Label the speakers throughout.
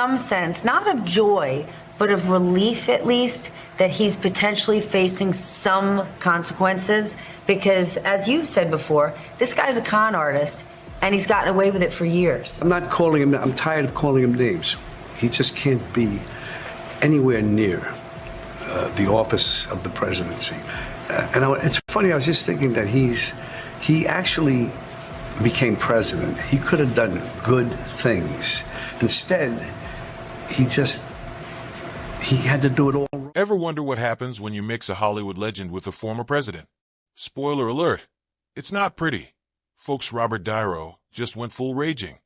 Speaker 1: some sense, not of joy, but of relief at least, that he's potentially facing some consequences? Because, as you've said before, this guy's a con artist, and he's gotten away with it for years.
Speaker 2: I'm not calling him, I'm tired of calling him names. He just can't be anywhere near the office of the presidency. It's funny, I was just thinking that he actually became president. He could have done good things. Instead, he had to do it all wrong.
Speaker 3: Ever wonder what happens when you mix a Hollywood legend with a former president? Spoiler alert, it's not pretty. Folks, Robert De Niro just went full raging.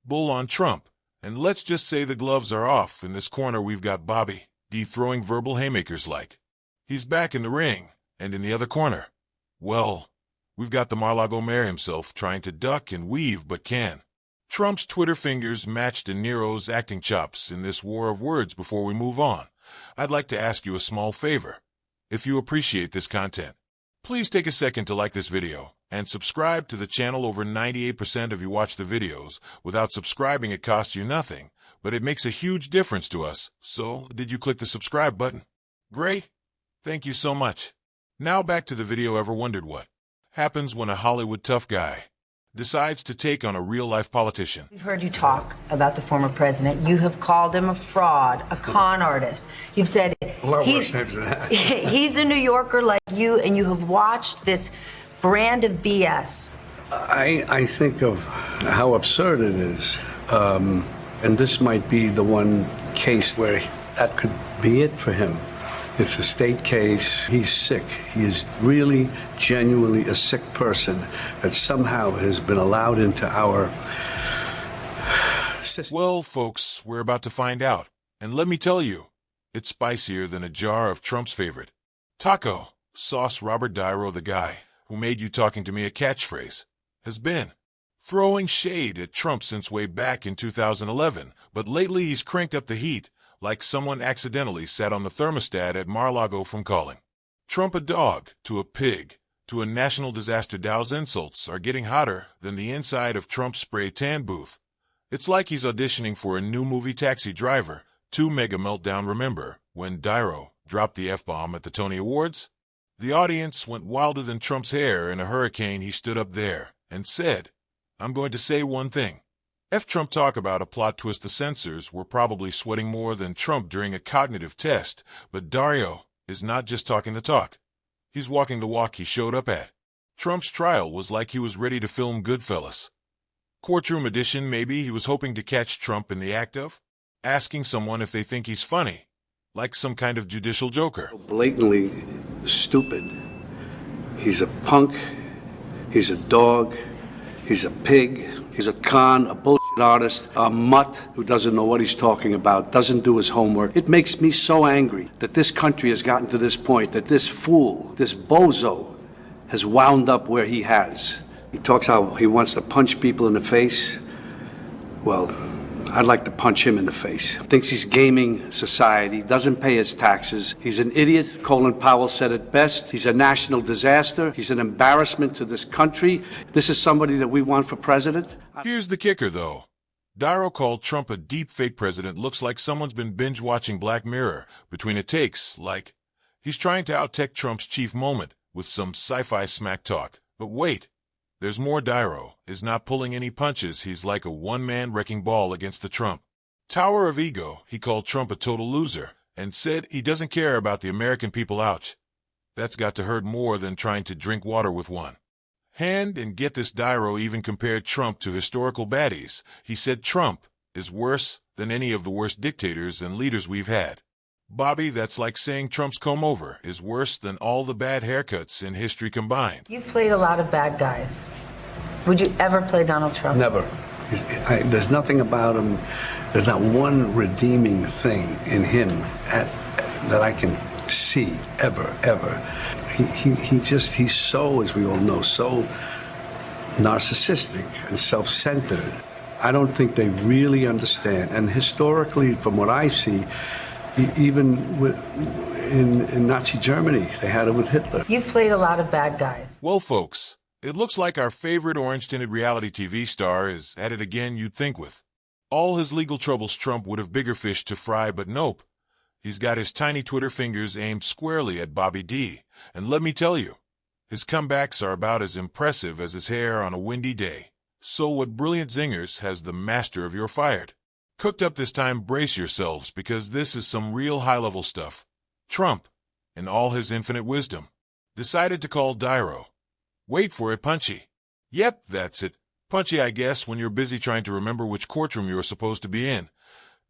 Speaker 3: Bull on Trump. And let's just say the gloves are off. In this corner, we've got Bobby D throwing verbal haymakers like. He's back in the ring. And in the other corner, well, we've got the Mar-a-Lago mayor himself trying to duck and weave but can. Trump's Twitter fingers matched in Niro's acting chops in this war of words. Before we move on, I'd like to ask you a small favor. If you appreciate this content, please take a second to like this video and subscribe to the channel. Over 98% of you watch the videos. Without subscribing, it costs you nothing, but it makes a huge difference to us. So, did you click the subscribe button? Great. Thank you so much. Now back to the video. Ever wondered what happens when a Hollywood tough guy decides to take on a real-life politician?
Speaker 1: We've heard you talk about the former president. You have called him a fraud, a con artist. You've said he's a New Yorker like you, and you have watched this brand of BS.
Speaker 2: I think of how absurd it is. And this might be the one case where that could be it for him. It's a state case. He's sick. He is really, genuinely a sick person that somehow has been allowed into our system.
Speaker 3: Well, folks, we're about to find out. And let me tell you, it's spicier than a jar of Trump's favorite taco sauce. Robert De Niro, the guy who made you talking to me a catchphrase, has been throwing shade at Trump since way back in 2011. But lately he's cranked up the heat, like someone accidentally sat on the thermostat at Mar-a-Lago from calling Trump a dog to a pig to a national disaster. Dow's insults are getting hotter than the inside of Trump's spray tan booth. It's like he's auditioning for a new movie, Taxi Driver 2 Mega Meltdown. Remember when De Niro dropped the F-bomb at the Tony Awards? The audience went wilder than Trump's hair in a hurricane. He stood up there and said, "I'm going to say one thing. F Trump." Talk about a plot twist. The censors were probably sweating more than Trump during a cognitive test, but De Niro is not just talking the talk. He's walking the walk. He showed up at Trump's trial was like he was ready to film Goodfellas. Courtroom edition. Maybe he was hoping to catch Trump in the act of asking someone if they think he's funny, like some kind of judicial joker.
Speaker 2: Blatantly stupid. He's a punk. He's a dog. He's a pig. He's a con, a bullshit artist, a mutt who doesn't know what he's talking about, doesn't do his homework. It makes me so angry that this country has gotten to this point, that this fool, this bozo, has wound up where he has. He talks how he wants to punch people in the face. Well, I'd like to punch him in the face. Thinks he's gaming society, doesn't pay his taxes. He's an idiot. Colin Powell said it best. He's a national disaster. He's an embarrassment to this country. This is somebody that we want for president.
Speaker 3: Here's the kicker, though. De Niro called Trump a deep fake president. Looks like someone's been binge-watching Black Mirror between it takes, like he's trying to out-tech Trump's chief moment with some sci-fi smack talk. But wait. There's more. De Niro is not pulling any punches. He's like a one-man wrecking ball against the Trump tower of ego. He called Trump a total loser and said he doesn't care about the American people. Ouch. That's got to hurt more than trying to drink water with one hand. And get this, De Niro even compared Trump to historical baddies. He said Trump is worse than any of the worst dictators and leaders we've had. Bobby, that's like saying Trump's comb-over is worse than all the bad haircuts in history combined.
Speaker 1: You've played a lot of bad guys. Would you ever play Donald Trump?
Speaker 2: Never. There's nothing about him. There's not one redeeming thing in him that I can see ever. He's so, as we all know, so narcissistic and self-centered. I don't think they really understand. And historically, from what I see, even in Nazi Germany, they had it with Hitler.
Speaker 1: You've played a lot of bad guys.
Speaker 3: Well, folks, it looks like our favorite orange-tinted reality TV star is at it again. You'd think with All his legal troubles, Trump would have bigger fish to fry, but nope. He's got his tiny Twitter fingers aimed squarely at Bobby D. And let me tell you, his comebacks are about as impressive as his hair on a windy day. So what brilliant zingers has the master of your fired? Cooked up this time, brace yourselves, because this is some real high-level stuff. Trump, in all his infinite wisdom, decided to call Niro. Wait for it, Punchy. Yep, that's it. Punchy, I guess, when you're busy trying to remember which courtroom you're supposed to be in.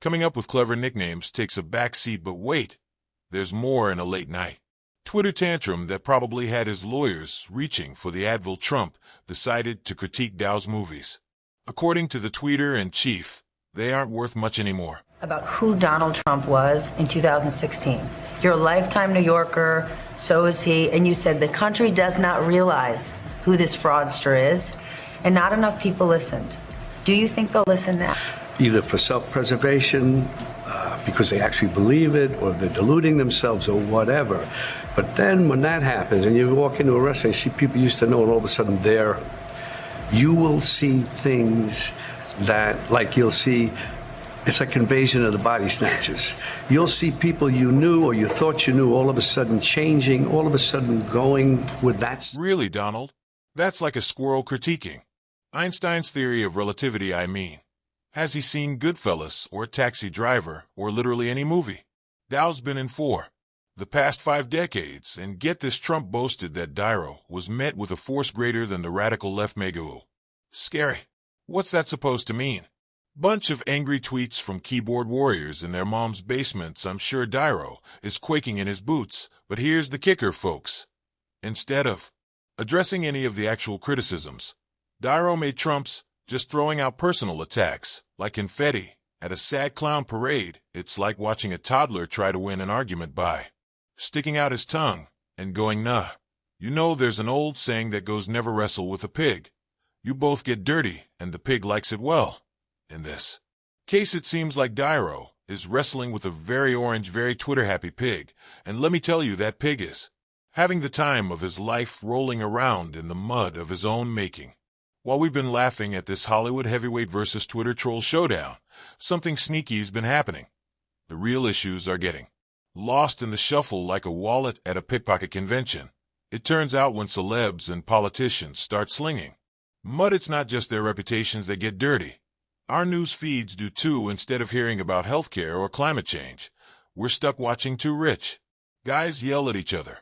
Speaker 3: Coming up with clever nicknames takes a back seat, but wait, there's more in a late night Twitter tantrum that probably had his lawyers reaching for the Advil. Trump decided to critique Dow's movies. According to the tweeter-in-chief, they aren't worth much anymore.
Speaker 1: About who Donald Trump was in 2016. You're a lifetime New Yorker, so is he, and you said the country does not realize who this fraudster is, and not enough people listened. Do you think they'll listen now?
Speaker 2: Either for self-preservation, because they actually believe it, or they're deluding themselves, or whatever. But then when that happens, and you walk into a restaurant, you see people you used to know, and all of a sudden there, you will see things that, like you'll see, it's like invasion of the body snatchers. You'll see people you knew or you thought you knew all of a sudden changing, all of a sudden going with that.
Speaker 3: Really, Donald? That's like a squirrel critiquing Einstein's theory of relativity, I mean. Has he seen Goodfellas or Taxi Driver or literally any movie? Dow's been in the past 5 decades, and get this, Trump boasted that Niro was met with a force greater than the radical left Megawoo. Scary. What's that supposed to mean? Bunch of angry tweets from keyboard warriors in their mom's basements. I'm sure Niro is quaking in his boots, but here's the kicker, folks. Instead of addressing any of the actual criticisms, Niro made Trump's just throwing out personal attacks like confetti at a sad clown parade. It's like watching a toddler try to win an argument by sticking out his tongue and going, nah. You know, there's an old saying that goes, never wrestle with a pig. You both get dirty, and the pig likes it well. In this case, it seems like Niro is wrestling with a very orange, very Twitter-happy pig, and let me tell you, that pig is having the time of his life, rolling around in the mud of his own making. While we've been laughing at this Hollywood heavyweight versus Twitter troll showdown, something sneaky's been happening. The real issues are getting lost in the shuffle like a wallet at a pickpocket convention. It turns out when celebs and politicians start slinging mud, it's not just their reputations that get dirty. Our news feeds do too. Instead of hearing about healthcare or climate change, we're stuck watching two rich guys yell at each other.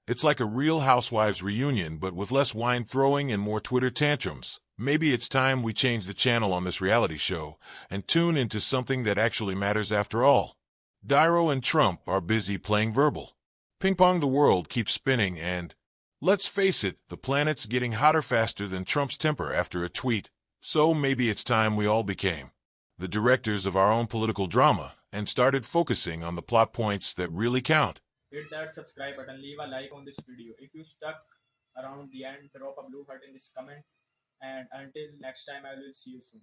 Speaker 3: It's like a Real Housewives reunion, but with less wine throwing and more Twitter tantrums. Maybe it's time we change the channel on this reality show and tune into something that actually matters after all. Niro and Trump are busy playing verbal ping pong. The world keeps spinning, and let's face it, the planet's getting hotter faster than Trump's temper after a tweet. So maybe it's time we all became the directors of our own political drama and started focusing on the plot points that really count.
Speaker 4: Hit that subscribe button, leave a like on this video. If you stuck around the end, drop a blue heart in this comment. And until next time, I will see you soon.